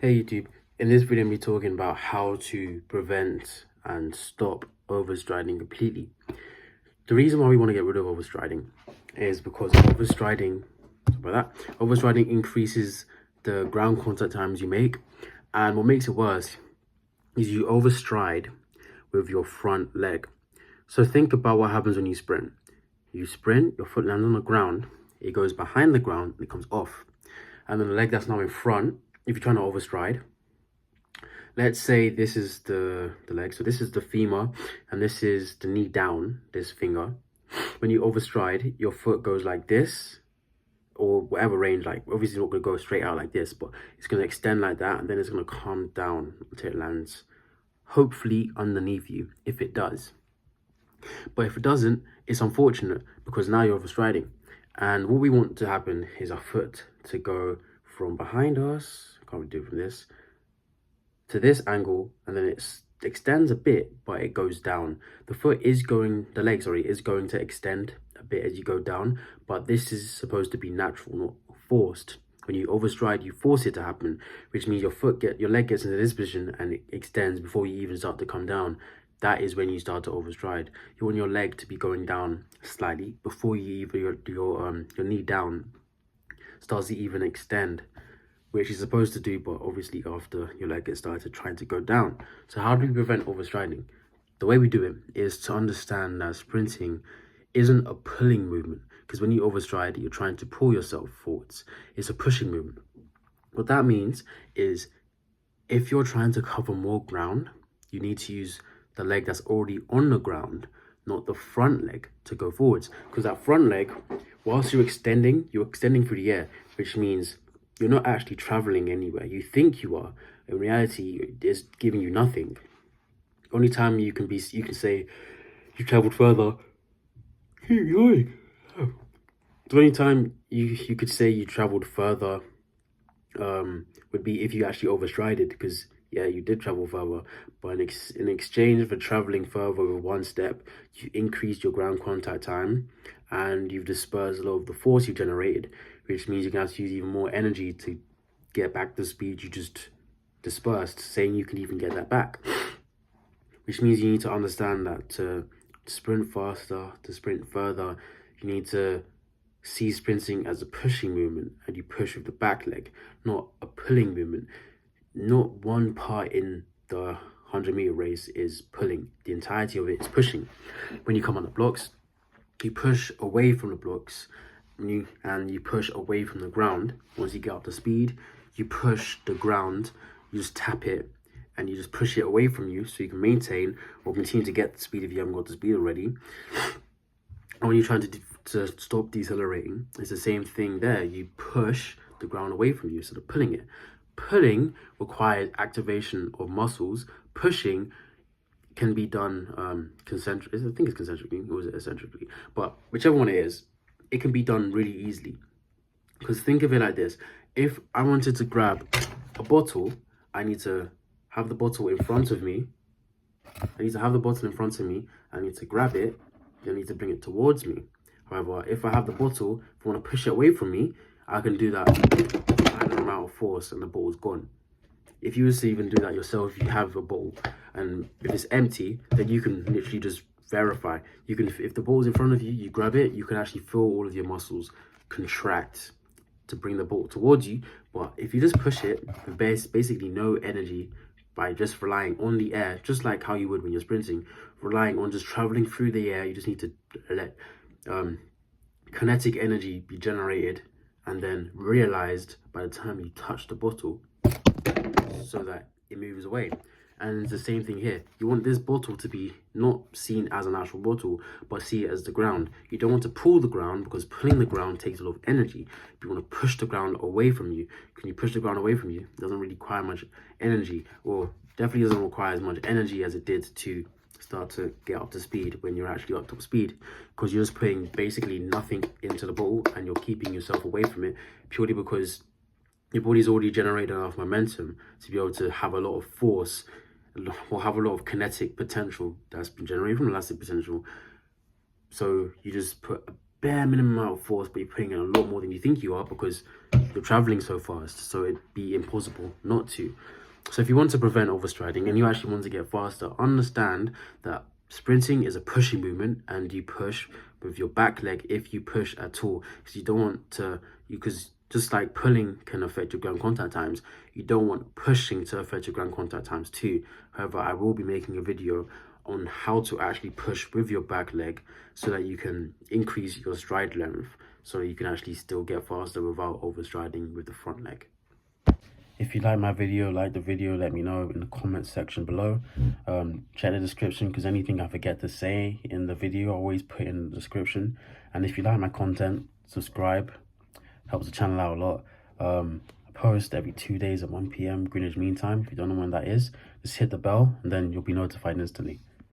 Hey YouTube, in this video I'm going to be talking about how to prevent and stop overstriding completely. The reason why we want to get rid of overstriding is because overstriding increases the ground contact times you make, and what makes it worse is you overstride with your front leg. So think about what happens when you sprint. You sprint, your foot lands on the ground, it goes behind the ground, it comes off. And then the leg that's now in front, if you're trying to overstride, let's say this is the leg, so this is the femur and this is the knee down, this finger. When you overstride, your foot goes like this, or whatever range, like obviously it's not going to go straight out like this, but it's going to extend like that, and then it's going to come down until it lands hopefully underneath you, if it does. But if it doesn't, it's unfortunate because now you're overstriding. And what we want to happen is our foot to go from behind us, I can't really do it from this, to this angle, and then it extends a bit, but it goes down. The leg is going to extend a bit as you go down, but this is supposed to be natural, not forced. When you overstride, you force it to happen, which means your leg gets into this position and it extends before you even start to come down. That is when you start to overstride. You want your leg to be going down slightly before you even your knee down starts to even extend, which you're supposed to do, but obviously after your leg gets started trying to go down. So how do we prevent overstriding? The way we do it is to understand that sprinting isn't a pulling movement, because when you overstride, you're trying to pull yourself forwards. It's a pushing movement. What that means is if you're trying to cover more ground, you need to use the leg that's already on the ground, not the front leg, to go forwards. Because that front leg, whilst you're extending through the air, which means you're not actually traveling anywhere. You think you are. In reality, it's giving you nothing. Only time you can say you traveled further. Keep going. The only time you could say you traveled further would be if you actually overstrided, because yeah, you did travel further, but in exchange for traveling further with one step, you increased your ground contact time and you've dispersed a lot of the force you generated, which means you're going to have to use even more energy to get back the speed you just dispersed, saying you can even get that back. Which means you need to understand that to sprint faster, to sprint further, you need to see sprinting as a pushing movement, and you push with the back leg, not a pulling movement. Not one part in the 100-meter race is pulling. The entirety of it is pushing. When you come on the blocks, you push away from the blocks and you push away from the ground. Once you get up to speed, you push the ground, you just tap it and you just push it away from you so you can maintain or continue to get the speed if you haven't got the speed already. And when you're trying to stop decelerating, it's the same thing there. You push the ground away from you instead of pulling it. Pulling requires activation of muscles. Pushing can be done concentrically. I think it's concentrically, or is it eccentrically? But whichever one it is, it can be done really easily. Because think of it like this. If I wanted to grab a bottle, I need to have the bottle in front of me. I need to grab it. I need to bring it towards me. However, if I have the bottle, if I want to push it away from me, I can do that kind of amount of force and the bottle's gone. If you was to even do that yourself, you have a bottle and if it's empty, then you can literally just verify. You can, if the ball's in front of you, you grab it, you can actually feel all of your muscles contract to bring the ball towards you. But if you just push it with basically no energy, by just relying on the air, just like how you would when you're sprinting, relying on just traveling through the air, you just need to let kinetic energy be generated and then realized by the time you touch the bottle so that it moves away. And it's the same thing here. You want this bottle to be not seen as an actual bottle, but see it as the ground. You don't want to pull the ground, because pulling the ground takes a lot of energy. If you want to push the ground away from you, can you push the ground away from you? It doesn't really require much energy, or definitely doesn't require as much energy as it did to start to get up to speed when you're actually up to speed, because you're just putting basically nothing into the ball and you're keeping yourself away from it purely because your body's already generated enough momentum to be able to have a lot of force or have a lot of kinetic potential that's been generated from elastic potential. So you just put a bare minimum amount of force, but you're putting in a lot more than you think you are, because you're traveling so fast, so it'd be impossible not to. So if you want to prevent overstriding and you actually want to get faster, understand that sprinting is a pushing movement, and you push with your back leg if you push at all, because you don't want to, because just like pulling can affect your ground contact times, you don't want pushing to affect your ground contact times too. However, I will be making a video on how to actually push with your back leg so that you can increase your stride length, so that you can actually still get faster without overstriding with the front leg. If you like my video, like the video, let me know in the comment section below. Check the description, because anything I forget to say in the video, I always put in the description. And if you like my content, subscribe. Helps the channel out a lot. I post every 2 days at 1 p.m. Greenwich Mean Time. If you don't know when that is, just hit the bell and then you'll be notified instantly.